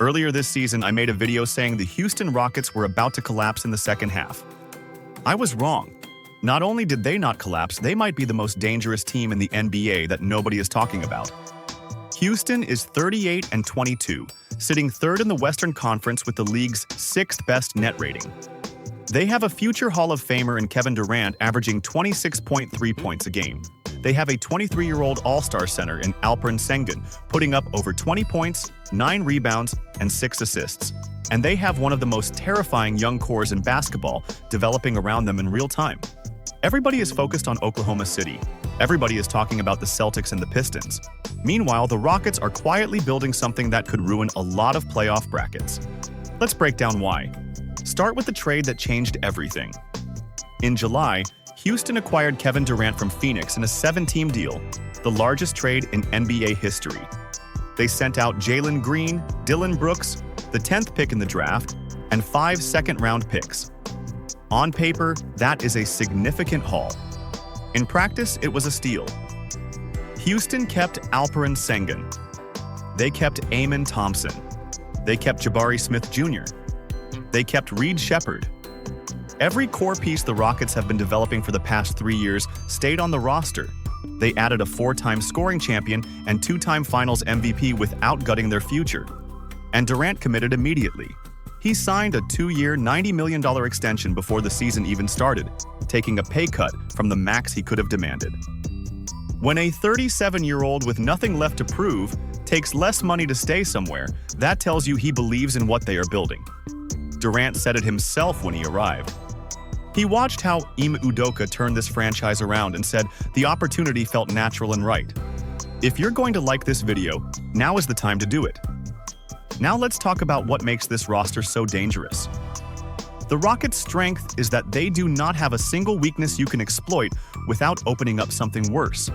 Earlier this season, I made a video saying the Houston Rockets were about to collapse in the second half. I was wrong. Not only did they not collapse, they might be the most dangerous team in the NBA that nobody is talking about. Houston is 38-22, sitting third in the Western Conference with the league's sixth best net rating. They have a future Hall of Famer in Kevin Durant averaging 26.3 points a game. They have a 23-year-old all-star center in Alperen Sengun, putting up over 20 points, 9 rebounds, and 6 assists. And they have one of the most terrifying young cores in basketball developing around them in real time. Everybody is focused on Oklahoma City. Everybody is talking about the Celtics and the Pistons. Meanwhile, the Rockets are quietly building something that could ruin a lot of playoff brackets. Let's break down why. Start with the trade that changed everything. In July, Houston acquired Kevin Durant from Phoenix in a 7-team deal, the largest trade in NBA history. They sent out Jalen Green, Dillon Brooks, the 10th pick in the draft, and 5 second-round picks. On paper, that is a significant haul. In practice, it was a steal. Houston kept Alperen Sengun. They kept Amen Thompson. They kept Jabari Smith Jr. They kept Sheppard. Every core piece the Rockets have been developing for the past 3 years stayed on the roster. They added a 4-time scoring champion and 2-time Finals MVP without gutting their future. And Durant committed immediately. He signed a 2-year, $90 million extension before the season even started, taking a pay cut from the max he could have demanded. When a 37-year-old with nothing left to prove takes less money to stay somewhere, that tells you he believes in what they are building. Durant said it himself when he arrived. He watched how Ime Udoka turned this franchise around and said the opportunity felt natural and right. If you're going to like this video, now is the time to do it. Now let's talk about what makes this roster so dangerous. The Rockets' strength is that they do not have a single weakness you can exploit without opening up something worse.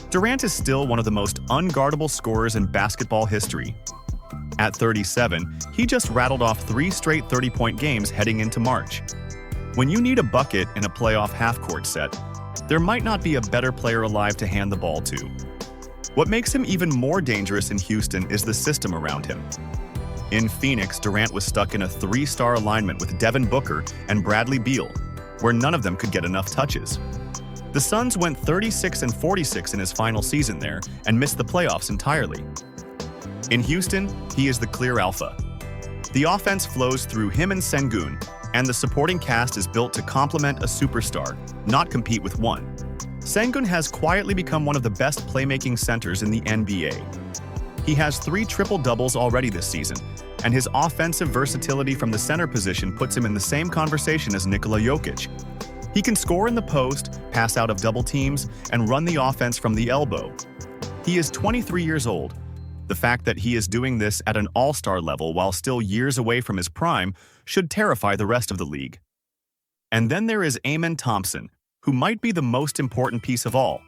Durant is still one of the most unguardable scorers in basketball history. At 37, he just rattled off 3 straight 30-point games heading into March. When you need a bucket in a playoff half-court set, there might not be a better player alive to hand the ball to. What makes him even more dangerous in Houston is the system around him. In Phoenix, Durant was stuck in a 3-star alignment with Devin Booker and Bradley Beal, where none of them could get enough touches. The Suns went 36-46 in his final season there and missed the playoffs entirely. In Houston, he is the clear alpha. The offense flows through him and Sengun, and the supporting cast is built to complement a superstar, not compete with one. Sengun has quietly become one of the best playmaking centers in the NBA. He has 3 triple-doubles already this season, and his offensive versatility from the center position puts him in the same conversation as Nikola Jokic. He can score in the post, pass out of double teams, and run the offense from the elbow. He is 23 years old. The fact that he is doing this at an all-star level while still years away from his prime should terrify the rest of the league. And then there is Amen Thompson, who might be the most important piece of all.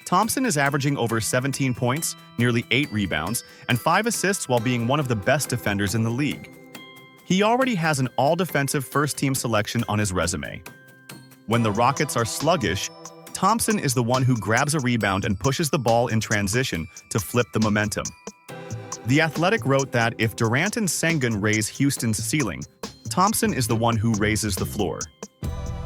Thompson is averaging over 17 points, nearly 8 rebounds, and 5 assists while being one of the best defenders in the league. He already has an all-defensive first-team selection on his resume. When the Rockets are sluggish, Thompson is the one who grabs a rebound and pushes the ball in transition to flip the momentum. The Athletic wrote that if Durant and Sengun raise Houston's ceiling, Thompson is the one who raises the floor.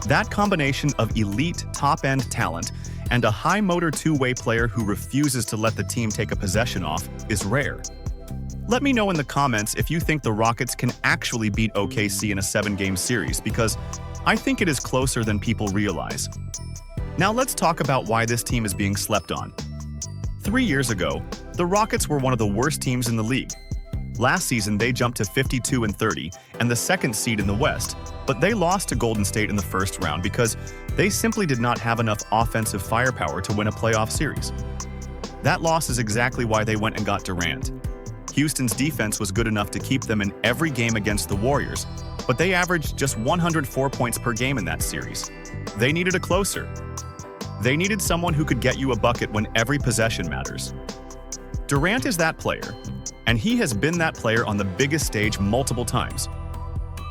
That combination of elite top-end talent and a high-motor two-way player who refuses to let the team take a possession off is rare. Let me know in the comments if you think the Rockets can actually beat OKC in a 7-game series, because I think it is closer than people realize. Now let's talk about why this team is being slept on. 3 years ago, the Rockets were one of the worst teams in the league. Last season, they jumped to 52-30 and the 2nd seed in the West, but they lost to Golden State in the first round because they simply did not have enough offensive firepower to win a playoff series. That loss is exactly why they went and got Durant. Houston's defense was good enough to keep them in every game against the Warriors, but they averaged just 104 points per game in that series. They needed a closer. They needed someone who could get you a bucket when every possession matters. Durant is that player, and he has been that player on the biggest stage multiple times.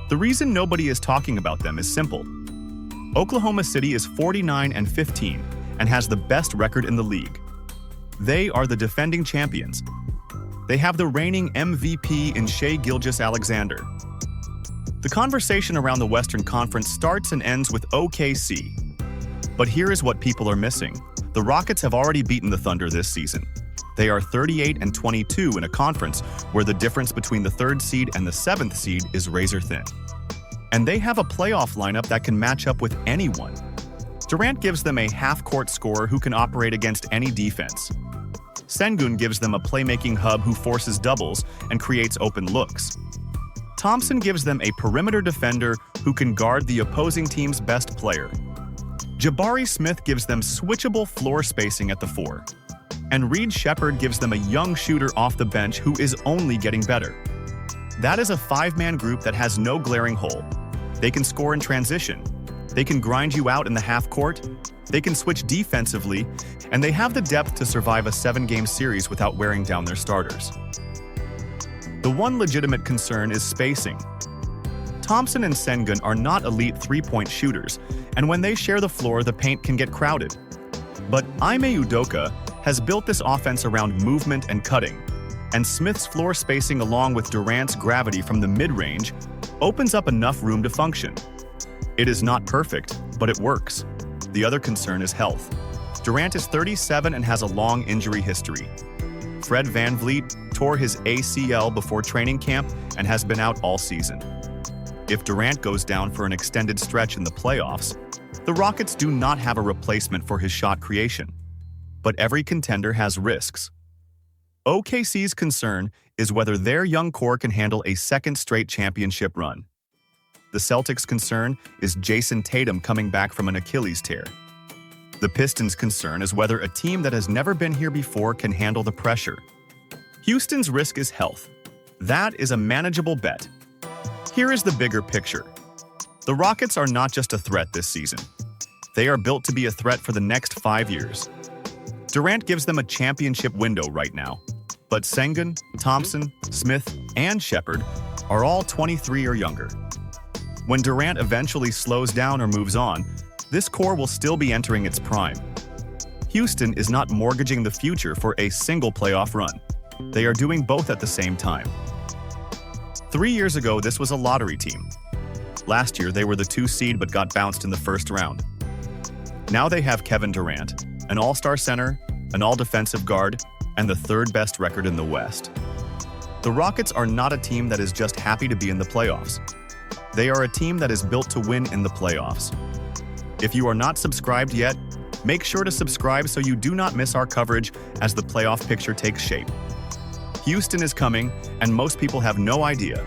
The reason nobody is talking about them is simple. Oklahoma City is 49-15 and has the best record in the league. They are the defending champions. They have the reigning MVP in Shai Gilgeous-Alexander. The conversation around the Western Conference starts and ends with OKC. But here is what people are missing. The Rockets have already beaten the Thunder this season. They are 38-22 in a conference where the difference between the 3rd seed and the 7th seed is razor thin. And they have a playoff lineup that can match up with anyone. Durant gives them a half-court scorer who can operate against any defense. Sengun gives them a playmaking hub who forces doubles and creates open looks. Thompson gives them a perimeter defender who can guard the opposing team's best player. Jabari Smith gives them switchable floor spacing at the 4. And Sheppard gives them a young shooter off the bench who is only getting better. That is a 5-man group that has no glaring hole. They can score in transition. They can grind you out in the half court. They can switch defensively, and they have the depth to survive a 7-game series without wearing down their starters. The one legitimate concern is spacing. Thompson and Sengun are not elite 3-point shooters, and when they share the floor, the paint can get crowded. But Ime Udoka has built this offense around movement and cutting, and Smith's floor spacing along with Durant's gravity from the mid-range opens up enough room to function. It is not perfect, but it works. The other concern is health. Durant is 37 and has a long injury history. Fred VanVleet tore his ACL before training camp and has been out all season. If Durant goes down for an extended stretch in the playoffs, the Rockets do not have a replacement for his shot creation. But every contender has risks. OKC's concern is whether their young core can handle a 2nd straight championship run. The Celtics' concern is Jason Tatum coming back from an Achilles tear. The Pistons' concern is whether a team that has never been here before can handle the pressure. Houston's risk is health. That is a manageable bet. Here is the bigger picture. The Rockets are not just a threat this season. They are built to be a threat for the next 5 years. Durant gives them a championship window right now, but Sengun, Thompson, Smith, and Sheppard are all 23 or younger. When Durant eventually slows down or moves on, this core will still be entering its prime. Houston is not mortgaging the future for a single playoff run. They are doing both at the same time. 3 years ago, this was a lottery team. Last year, they were the 2 seed but got bounced in the 1st round. Now they have Kevin Durant, an all-star center, an all-defensive guard, and the 3rd best record in the West. The Rockets are not a team that is just happy to be in the playoffs. They are a team that is built to win in the playoffs. If you are not subscribed yet, make sure to subscribe so you do not miss our coverage as the playoff picture takes shape. Houston is coming, and most people have no idea.